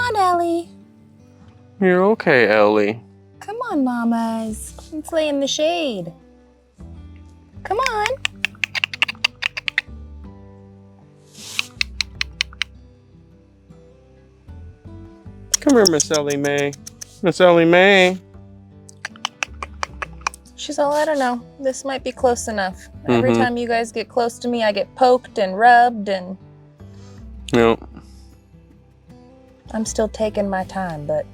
on, Ellie. You're okay, Ellie. Come on, mamas. Let's lay in the shade. Come on. Come here, Miss Ellie May. Miss Ellie May. She's all, I don't know. This might be close enough. Every time you guys get close to me, I get poked and rubbed and... No. I'm still taking my time, but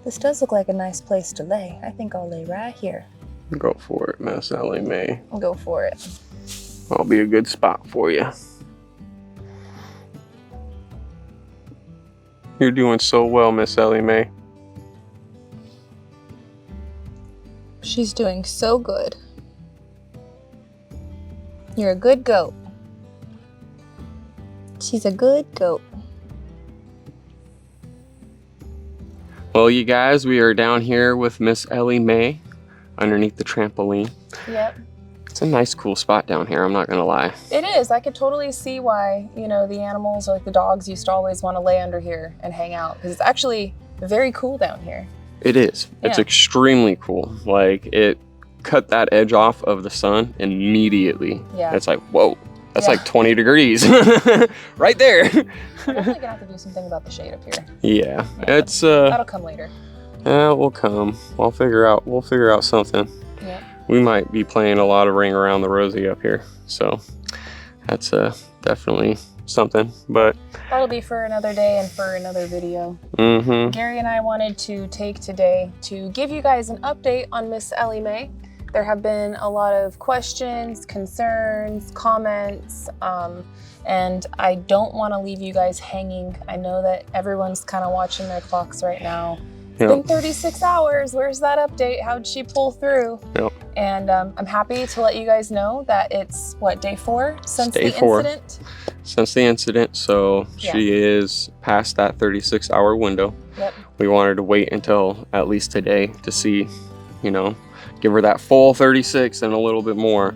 this does look like a nice place to lay. I think I'll lay right here. Go for it, Miss Ellie May. I'll go for it. I'll be a good spot for you. You're doing so well, Miss Ellie May. She's doing so good. You're a good goat. She's a good goat. Well, you guys, we are down here with Miss Ellie May underneath the trampoline. Yep. It's a nice, cool spot down here, I'm not gonna lie. It is. I could totally see why, you know, the animals or like the dogs used to always want to lay under here and hang out, because it's actually very cool down here. It is. It's extremely cool. Like, it cut that edge off of the sun immediately. Yeah. It's like, whoa, that's like 20 degrees right there. We're definitely gonna have to do something about the shade up here. Yeah, it's that'll come later. Yeah, we'll come. We'll figure out something. Yeah. We might be playing a lot of Ring Around the Rosie up here, so that's definitely something. But that'll be for another day and for another video. Gary and I wanted to take today to give you guys an update on Miss Ellie May. There have been a lot of questions, concerns, comments, and I don't want to leave you guys hanging. I know that everyone's kind of watching their clocks right now. It's been 36 hours. Where's that update? How'd she pull through? Yep. And I'm happy to let you guys know that it's, what, day 4 since the incident? Since the incident, so she is past that 36-hour window. Yep. We wanted to wait until at least today to see, you know, give her that full 36 and a little bit more.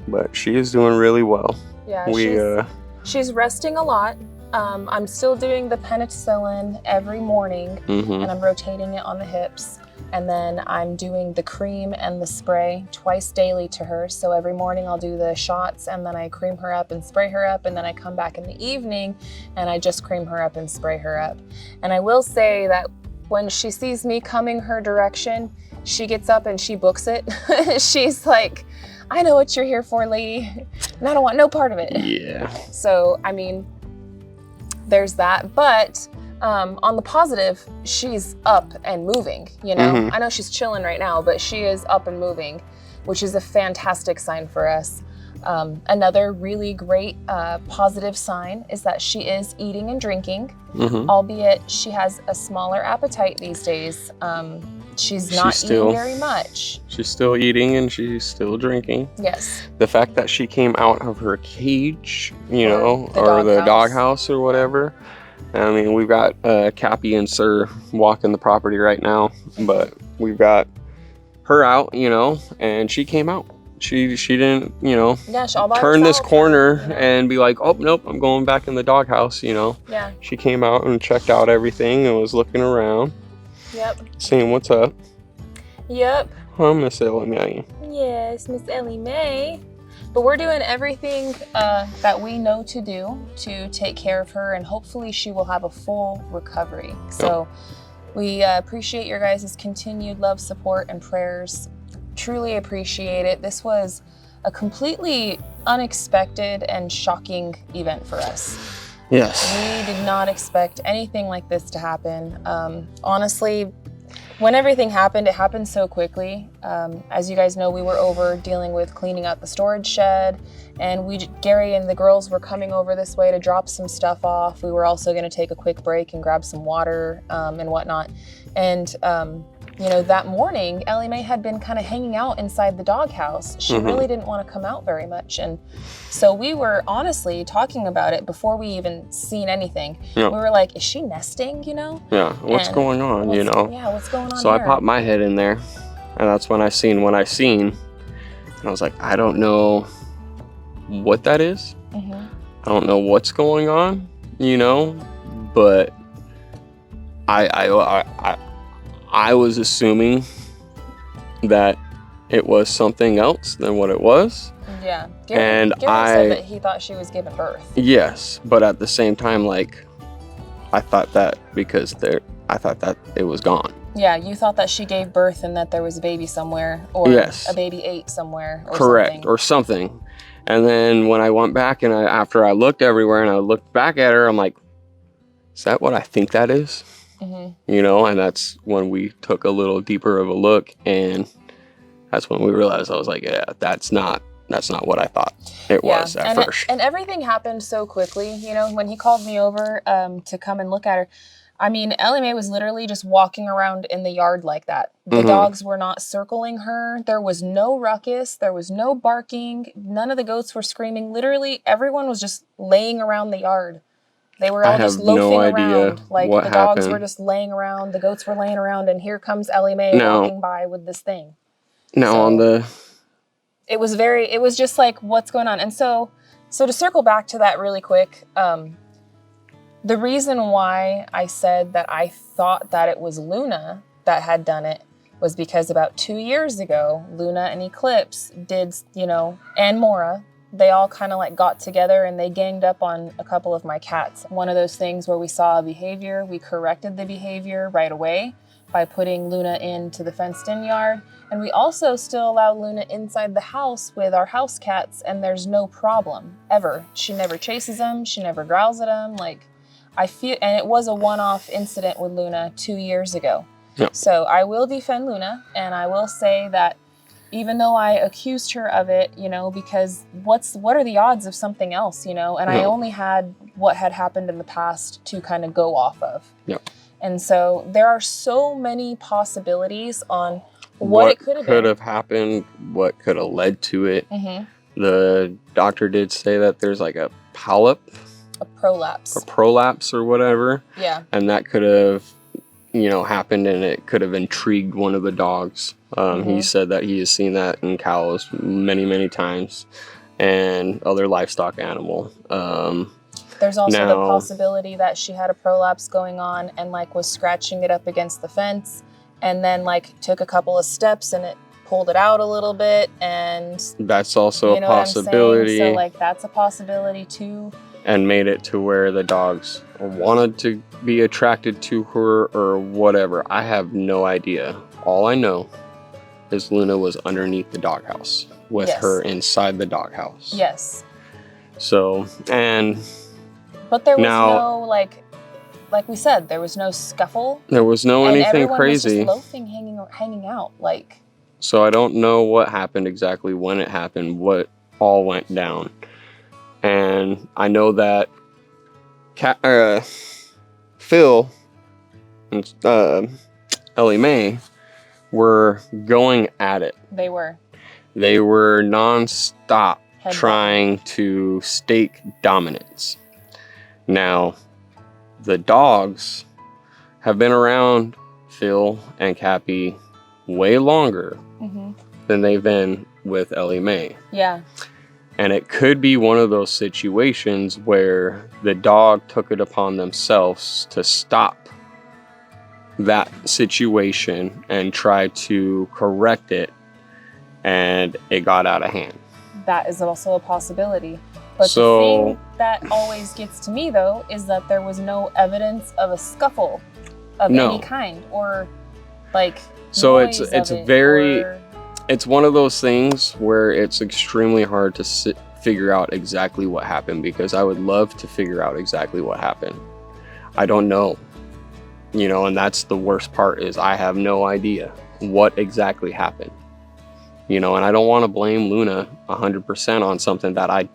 But she is doing really well. Yeah, she's resting a lot. I'm still doing the penicillin every morning, and I'm rotating it on the hips. And then I'm doing the cream and the spray twice daily to her. So every morning I'll do the shots, and then I cream her up and spray her up, and then I come back in the evening and I just cream her up and spray her up. And I will say that when she sees me coming her direction, she gets up and she books it. She's like, I know what you're here for, lady, and I don't want no part of it. Yeah. So, I mean, there's that. But on the positive, she's up and moving, you know? I know she's chilling right now, but she is up and moving, which is a fantastic sign for us. Another really great positive sign is that she is eating and drinking, albeit she has a smaller appetite these days. She's not eating very much. She's still eating and she's still drinking. Yes. The fact that she came out of her cage, you know, or the doghouse or whatever. I mean, we've got Cappy and Sir walking the property right now, but we've got her out, you know, and she came out. She didn't, you know, turn this corner and be like, oh, nope, I'm going back in the doghouse, you know. Yeah. She came out and checked out everything and was looking around. Yep. Seeing what's up. Yep. Oh, Miss Ellie May. Yes, Miss Ellie May. But we're doing everything that we know to do to take care of her, and hopefully she will have a full recovery. So we appreciate your guys' continued love, support, and prayers. Truly appreciate it. This was a completely unexpected and shocking event for us. Yes. We did not expect anything like this to happen. Honestly, when everything happened, it happened so quickly. As you guys know, we were over dealing with cleaning out the storage shed, and Gary and the girls were coming over this way to drop some stuff off. We were also going to take a quick break and grab some water and whatnot. And you know, that morning, Ellie May had been kind of hanging out inside the doghouse. She really didn't want to come out very much. And so we were honestly talking about it before we even seen anything. We were like, is she nesting, you know? Yeah, what's going on, you know? Yeah, what's going on So I popped my head in there, and that's when I seen what I seen. And I was like, I don't know what that is. I don't know what's going on, you know? But I was assuming that it was something else than what it was. Yeah. Gary said that he thought she was giving birth. Yes, but at the same time, like, I thought that it was gone. Yeah, you thought that she gave birth and that there was a baby somewhere, or yes. a baby ate somewhere, or correct, something. or something. And then when I went back and after I looked everywhere and I looked back at her, I'm like, is that what I think that is? Mm-hmm. You know, and that's when we took a little deeper of a look, and that's when we realized, I was like, yeah, that's not what I thought it was at first. And everything happened so quickly. You know, when he called me over to come and look at her, I mean, Ellie May was literally just walking around in the yard like that. The dogs were not circling her. There was no ruckus. There was no barking. None of the goats were screaming. Literally, everyone was just laying around the yard. They were all just loafing around. Like, the dogs were just laying around. The goats were laying around. And here comes Ellie May walking by with this thing. It was just like, what's going on? And so to circle back to that really quick, the reason why I said that I thought that it was Luna that had done it was because about 2 years ago, Luna and Eclipse did, you know, and Mora, they all kind of like got together and they ganged up on a couple of my cats. One of those things where we saw a behavior, we corrected the behavior right away by putting Luna into the fenced-in yard. And we also still allow Luna inside the house with our house cats, and there's no problem, ever. She never chases them, she never growls at them. Like, I feel, and it was a one-off incident with Luna 2 years ago. Yep. So I will defend Luna, and I will say that even though I accused her of it, you know, because what are the odds of something else, you know? And I only had what had happened in the past to kind of go off of. Yep. And so there are so many possibilities on what it could have happened, what could have led to it. The doctor did say that there's like a polyp. A prolapse. A prolapse or whatever. Yeah. And that could have, you know, happened, and it could have intrigued one of the dogs. He said that he has seen that in cows many, many times, and other livestock animal. There's also the possibility that she had a prolapse going on and like was scratching it up against the fence, and then like took a couple of steps and it pulled it out a little bit, and that's also a possibility. So like that's a possibility too. And made it to where the dogs wanted to be attracted to her or whatever. I have no idea. All I know is Luna was underneath the doghouse with her inside the doghouse. Yes. So, but there was no, like we said, there was no scuffle. There was no anything crazy. Was just loafing, hanging out, like. So I don't know what happened exactly, when it happened, what all went down. And I know that Phil and Ellie May were going at it. They were. They were nonstop trying to stake dominance. Now, the dogs have been around Phil and Cappy way longer than they've been with Ellie May. Yeah. And it could be one of those situations where the dog took it upon themselves to stop that situation and try to correct it, and it got out of hand. That is also a possibility. But the thing that always gets to me, though, is that there was no evidence of a scuffle of any kind, or like so it's one of those things where it's extremely hard to figure out exactly what happened, because I would love to figure out exactly what happened. I don't know, you know, and that's the worst part, is I have no idea what exactly happened, you know, and I don't want to blame Luna 100% on something that I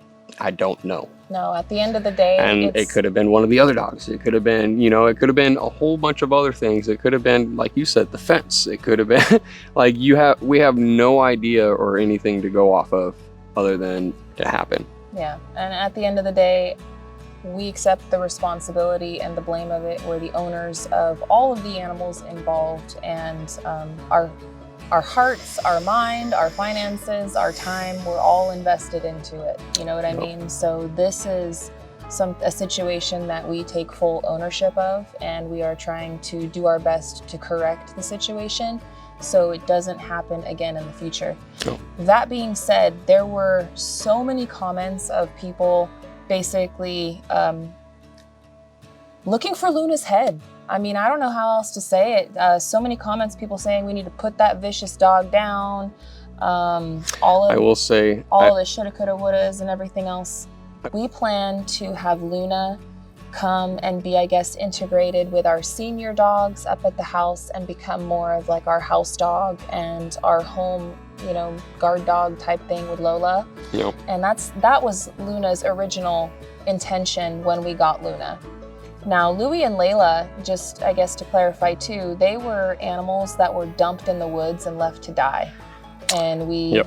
don't know. No, at the end of the day, and it could have been one of the other dogs. It could have been, you know, it could have been a whole bunch of other things. It could have been, like you said, the fence. It could have been like we have no idea or anything to go off of other than it happened. Yeah, and at the end of the day, we accept the responsibility and the blame of it. We're the owners of all of the animals involved, and our hearts, our mind, our finances, our time, we're all invested into it. You know what I mean? So this is a situation that we take full ownership of, and we are trying to do our best to correct the situation so it doesn't happen again in the future. Oh. That being said, there were so many comments of people basically looking for Luna's head. I mean, I don't know how else to say it. So many comments, people saying we need to put that vicious dog down. All of the shoulda, coulda, wouldas and everything else. We plan to have Luna come and be, I guess, integrated with our senior dogs up at the house and become more of like our house dog and our home, guard dog type thing with Lola. Yep. And that was Luna's original intention when we got Luna. Now, Louie and Layla, just I guess to clarify too, they were animals that were dumped in the woods and left to die. And we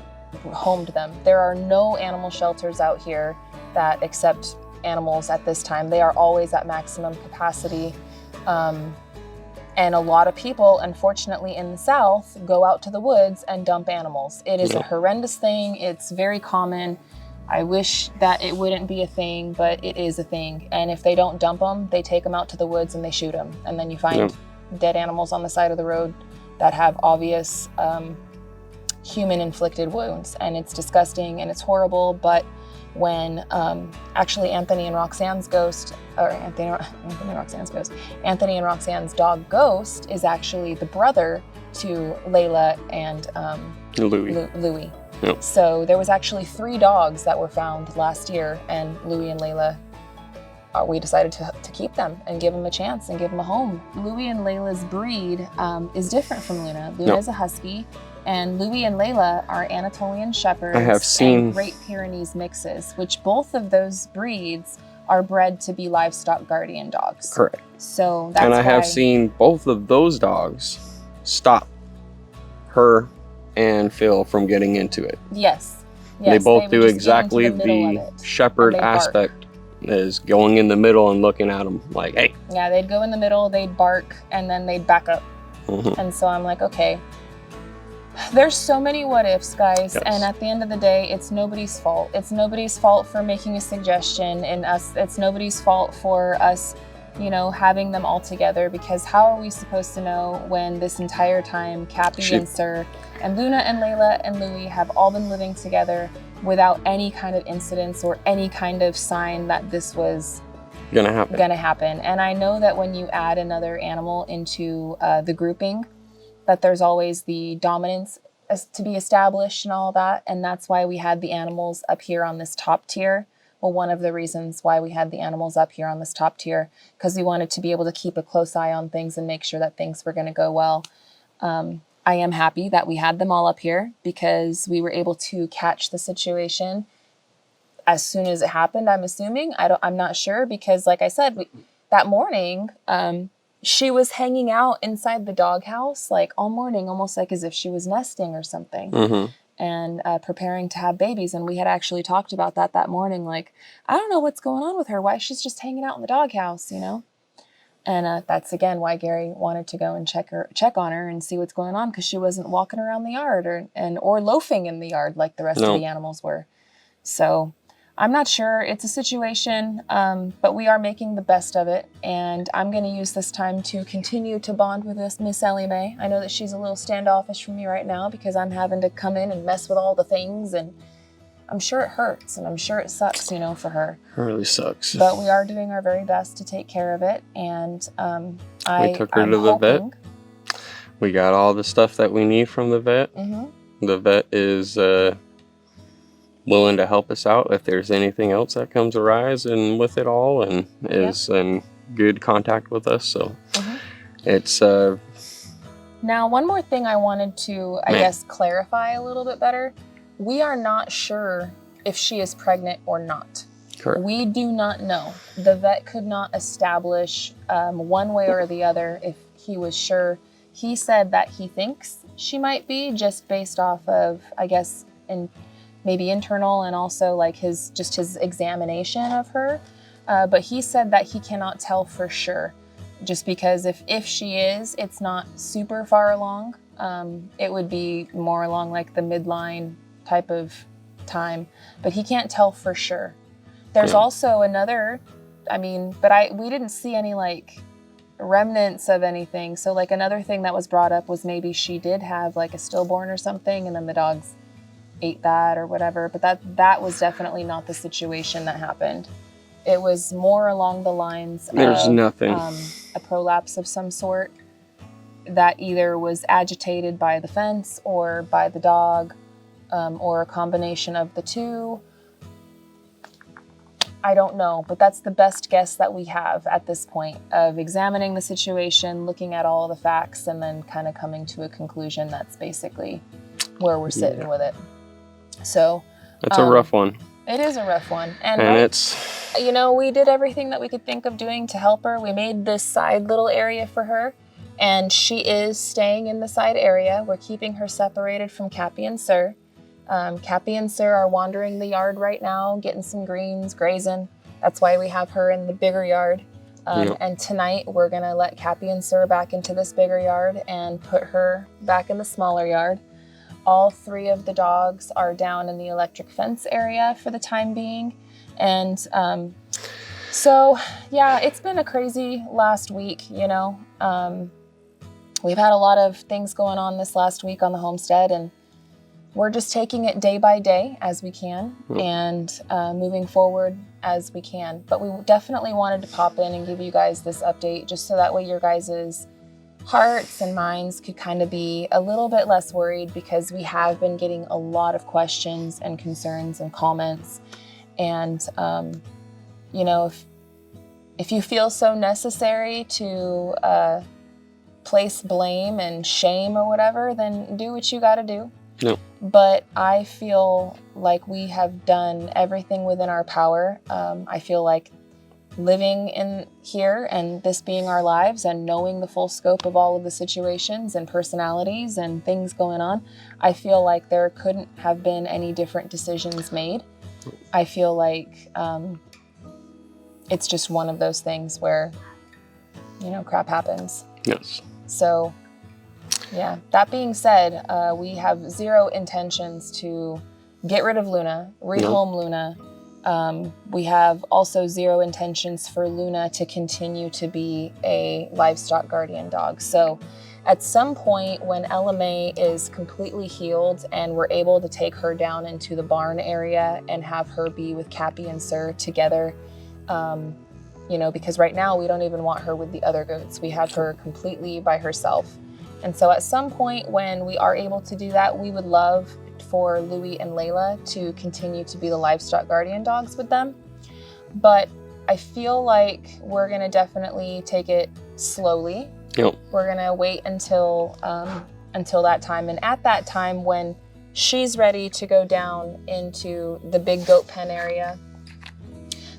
homed them. There are no animal shelters out here that accept animals at this time. They are always at maximum capacity. And a lot of people, unfortunately in the South, go out to the woods and dump animals. It is a horrendous thing. It's very common. I wish that it wouldn't be a thing, but it is a thing. And if they don't dump them, they take them out to the woods and they shoot them. And then you find dead animals on the side of the road that have obvious human-inflicted wounds. And it's disgusting and it's horrible, but when actually Anthony and Roxanne's dog Ghost is actually the brother to Layla and Louie. Yep. So there was actually 3 dogs that were found last year, and Louie and Layla, we decided to keep them and give them a chance and give them a home. Louie and Layla's breed is different from Luna. Luna is a Husky, and Louie and Layla are Anatolian Shepherds and Great Pyrenees mixes, which both of those breeds are bred to be livestock guardian dogs. Correct. So that's and I have seen both of those dogs stop her and Phil from getting into it. Yes. They both do exactly the shepherd aspect, is going in the middle and looking at them like, hey. Yeah, they'd go in the middle, they'd bark, and then they'd back up. Mm-hmm. And so I'm like, okay. There's so many what ifs, guys, and at the end of the day, it's nobody's fault. It's nobody's fault for making a suggestion, and it's nobody's fault for us, having them all together, because how are we supposed to know when this entire time Cappy and Sir and Luna and Layla and Louie have all been living together without any kind of incidents or any kind of sign that this was gonna happen. And I know that when you add another animal into the grouping, that there's always the dominance to be established and all that, and that's why we had the animals up here on this top tier. Well, one of the reasons why we had the animals up here on this top tier, because we wanted to be able to keep a close eye on things and make sure that things were going to go well. I am happy that we had them all up here because we were able to catch the situation as soon as it happened, I'm assuming. I'm not sure, because like I said, that morning, she was hanging out inside the doghouse like all morning, almost like as if she was nesting or something. Mm-hmm. And preparing to have babies. And we had actually talked about that morning. Like, I don't know what's going on with her. Why she's just hanging out in the doghouse, And that's, again, why Gary wanted to go and check on her and see what's going on, because she wasn't walking around the yard or loafing in the yard like the rest of the animals were. So I'm not sure. It's a situation, but we are making the best of it. And I'm going to use this time to continue to bond with Miss Ellie May. I know that she's a little standoffish from me right now because I'm having to come in and mess with all the things. And I'm sure it hurts and I'm sure it sucks, for her. It really sucks. But we are doing our very best to take care of it. And we took her to the vet. We got all the stuff that we need from the vet. Mm-hmm. The vet is willing to help us out if there's anything else that comes arise and with it all, and is in good contact with us. So it's now one more thing I wanted to I guess clarify a little bit better. We are not sure if she is pregnant or not. Correct. We do not know. The vet could not establish one way or the other if he was sure. He said that he thinks she might be, just based off of, I guess, maybe internal and also like his examination of her. But he said that he cannot tell for sure, just because if she is, it's not super far along. It would be more along like the midline type of time, but he can't tell for sure. There's also another, I mean, but we didn't see any like remnants of anything. So like another thing that was brought up was maybe she did have like a stillborn or something, and then the dogs ate that or whatever. But that was definitely not the situation that happened. It was more along the lines There's nothing. A prolapse of some sort that either was agitated by the fence or by the dog, or a combination of the two. I don't know, but that's the best guess that we have at this point of examining the situation, looking at all the facts, and then kind of coming to a conclusion. That's basically where we're sitting with it. So that's a rough one. It is a rough one. And it's, you know, we did everything that we could think of doing to help her. We made this side little area for her, and she is staying in the side area. We're keeping her separated from Cappy and Sir. Cappy and Sir are wandering the yard right now, getting some greens, grazing. That's why we have her in the bigger yard. And tonight we're gonna let Cappy and Sir back into this bigger yard and put her back in the smaller yard. All 3 of the dogs are down in the electric fence area for the time being. And so, yeah, it's been a crazy last week, you know. We've had a lot of things going on this last week on the homestead, and we're just taking it day by day as we can, and moving forward as we can. But we definitely wanted to pop in and give you guys this update just so that way your guys' hearts and minds could kind of be a little bit less worried, because we have been getting a lot of questions and concerns and comments. And, you know, if you feel so necessary to place blame and shame or whatever, then do what you got to do. No. But I feel like we have done everything within our power. I feel like living in here and this being our lives and knowing the full scope of all of the situations and personalities and things going on, I feel like there couldn't have been any different decisions made. I feel like it's just one of those things where, you know, crap happens. Yes. So, yeah, that being said, we have zero intentions to get rid of Luna, rehome Luna. We have also zero intentions for Luna to continue to be a livestock guardian dog. So at some point when Ellie May is completely healed and we're able to take her down into the barn area and have her be with Cappy and Sir together, you know, because right now we don't even want her with the other goats. We have her completely by herself. And so at some point when we are able to do that, we would love for Louie and Layla to continue to be the livestock guardian dogs with them. But I feel like we're gonna definitely take it slowly. Yep. We're gonna wait until that time. And at that time, when she's ready to go down into the big goat pen area,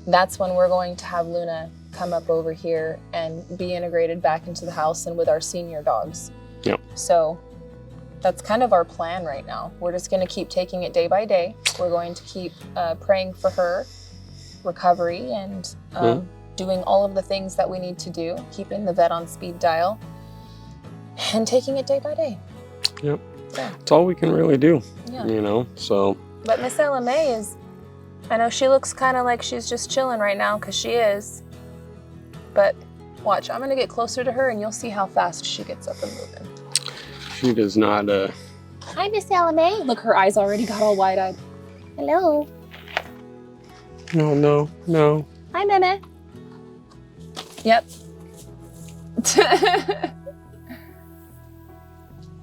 that's when we're going to have Luna come up over here and be integrated back into the house and with our senior dogs. Yep. So that's kind of our plan right now. We're just going to keep taking it day by day. We're going to keep praying for her recovery and doing all of the things that we need to do, keeping the vet on speed dial and taking it day by day. Yep. Yeah. It's all we can really do, Yeah. you know, so. But Miss Ellie May is, I know she looks kind of like she's just chilling right now, because she is. But watch, I'm going to get closer to her and you'll see how fast she gets up and moving. She does not, Hi, Miss Ellie May. Look, her eyes already got all wide-eyed. Hello. No. Hi, Meme. Yep.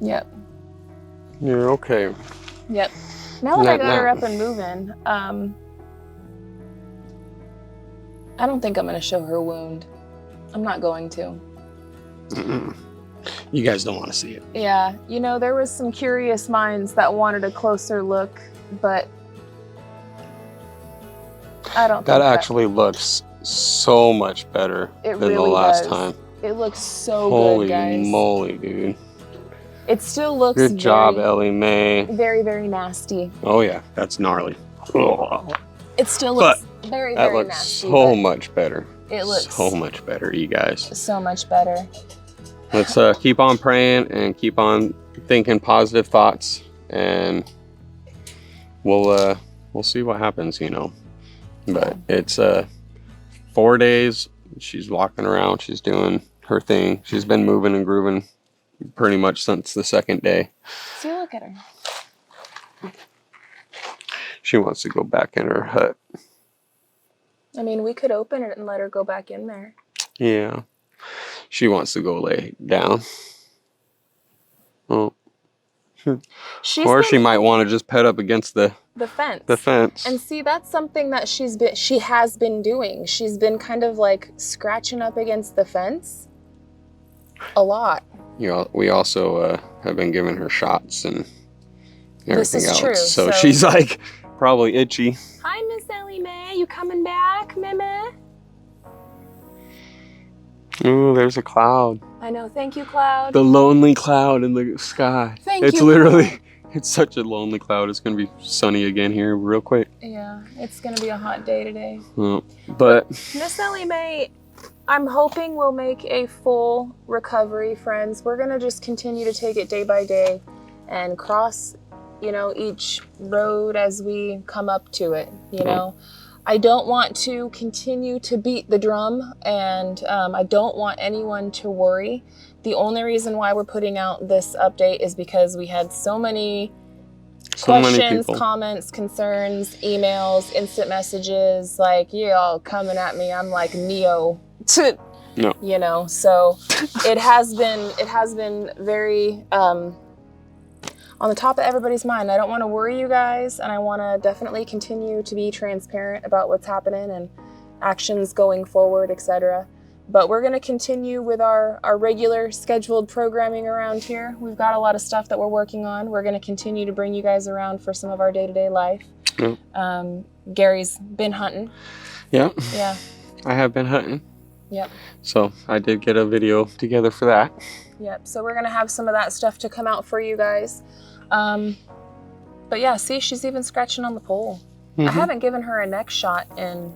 Yep. You're okay. Yep. Now that I got her up and moving, I don't think I'm going to show her wound. I'm not going to. You guys don't want to see it. Yeah, you know, there was some curious minds that wanted a closer look, but I don't think that actually looks so much better than really the last does. time. It looks so Holy good, guys. moly, dude. It still looks Good job, Ellie May. very, very nasty. Oh yeah, that's gnarly. Oh. It still looks very, That very looks nasty. so much better. It looks so much better, you guys. so much better. Let's keep on praying and keep on thinking positive thoughts, and we'll see what happens, you know. But it's 4 days. She's walking around. She's doing her thing. She's been moving and grooving pretty much since the second day. See, look at her. She wants to go back in her hut. I mean, we could open it and let her go back in there. Yeah. She wants to go lay down. Oh. Or she might want to just pet up against the fence. The fence. And see, that's something that she has been doing. She's been kind of like scratching up against the fence a lot. You know, we also have been giving her shots and everything this is else. True. So she's like probably itchy. Hi, Miss Ellie May. You coming back, Meme? Ooh, there's a cloud. I know. Thank you, cloud. The lonely cloud in the sky. It's literally, it's such a lonely cloud. It's going to be sunny again here real quick. Yeah, it's going to be a hot day today. But Miss Ellie May, I'm hoping we'll make a full recovery, friends. We're going to just continue to take it day by day and cross, you know, each road as we come up to it, you know. I don't want to continue to beat the drum, and I don't want anyone to worry. The only reason why we're putting out this update is because we had so many questions, comments, concerns, emails, instant messages, like, you all coming at me. I'm like Neo, no. You know. So it has been very on the top of everybody's mind. I don't want to worry you guys, and I want to definitely continue to be transparent about what's happening and actions going forward, etc. But we're going to continue with our regular scheduled programming around here. We've got a lot of stuff that we're working on. We're going to continue to bring you guys around for some of our day-to-day life. Gary's been hunting. Yeah. Yeah. I have been hunting. Yep. So I did get a video together for that. Yep. So we're going to have some of that stuff to come out for you guys. But yeah, see, she's even scratching on the pole. I haven't given her a neck shot in,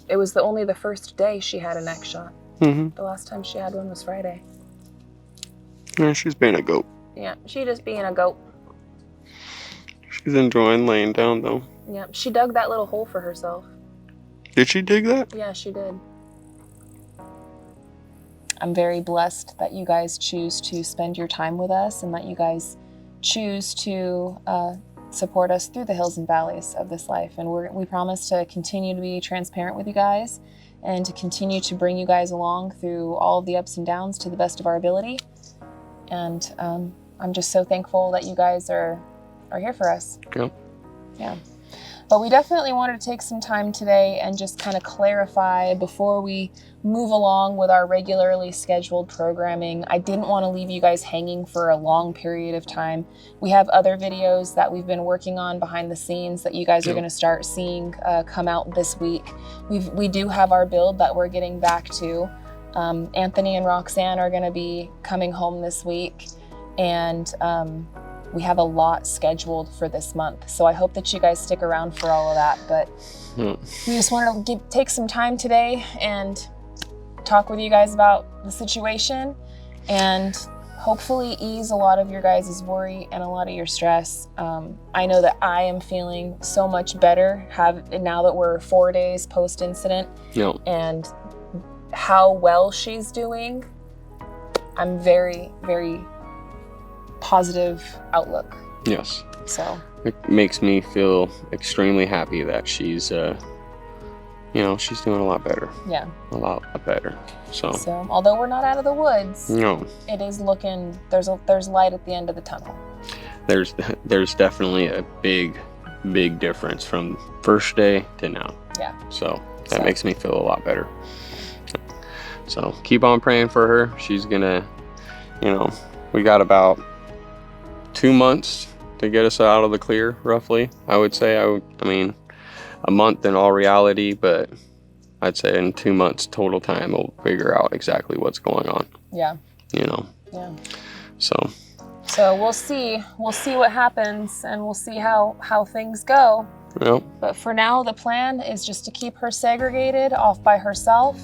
it was only the first day she had a neck shot. The last time she had one was Friday. Yeah, she's being a goat. Yeah, she just being a goat. She's enjoying laying down though. Yeah, she dug that little hole for herself. Did she dig that? Yeah, she did. I'm very blessed that you guys choose to spend your time with us and that you guys choose to support us through the hills and valleys of this life. And we promise to continue to be transparent with you guys and to continue to bring you guys along through all of the ups and downs to the best of our ability. And I'm just so thankful that you guys are here for us. Yep. Yeah. But we definitely wanted to take some time today and just kind of clarify before we move along with our regularly scheduled programming. I didn't want to leave you guys hanging for a long period of time. We have other videos that we've been working on behind the scenes that you guys are going to start seeing come out this week. We do have our build that we're getting back to. Anthony and Roxanne are going to be coming home this week, and we have a lot scheduled for this month. So I hope that you guys stick around for all of that. But we just wanted to take some time today and talk with you guys about the situation and hopefully ease a lot of your guys' worry and a lot of your stress. I know that I am feeling so much better now that we're 4 days post-incident. And how well she's doing, I'm very, very positive outlook. Yes. So it makes me feel extremely happy that she's she's doing a lot better. Yeah. A lot better. So although we're not out of the woods, no, it is looking, there's light at the end of the tunnel. There's definitely a big difference from first day to now. Yeah. So that makes me feel a lot better. So keep on praying for her. She's gonna, we got about 2 months to get us out of the clear, roughly. I would say, I mean, a month in all reality, but I'd say in 2 months total time, we'll figure out exactly what's going on. Yeah. Yeah. So we'll see what happens, and we'll see how things go. Yep. But for now, the plan is just to keep her segregated off by herself,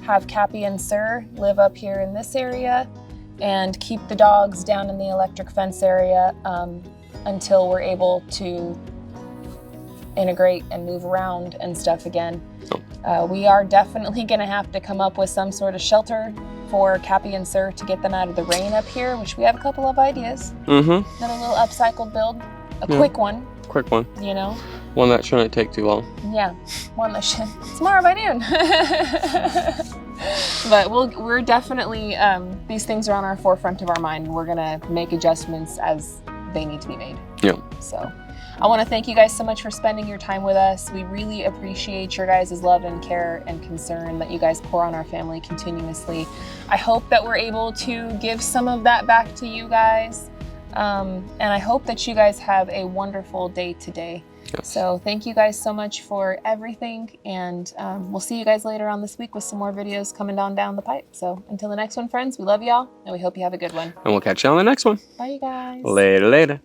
have Cappy and Sir live up here in this area, and keep the dogs down in the electric fence area until we're able to integrate and move around and stuff again. We are definitely going to have to come up with some sort of shelter for Cappy and Sir to get them out of the rain up here, which we have a couple of ideas. Another little upcycled build, a quick one. Quick one. You know? One that shouldn't take too long. Yeah, one that should. Tomorrow by noon. But we're definitely, these things are on our forefront of our mind, and we're going to make adjustments as they need to be made. Yeah. So I want to thank you guys so much for spending your time with us. We really appreciate your guys' love and care and concern that you guys pour on our family continuously. I hope that we're able to give some of that back to you guys. And I hope that you guys have a wonderful day today. Yes. So thank you guys so much for everything. And we'll see you guys later on this week with some more videos coming down the pipe. So until the next one, friends, we love y'all and we hope you have a good one. And we'll catch you on the next one. Bye, you guys. Later.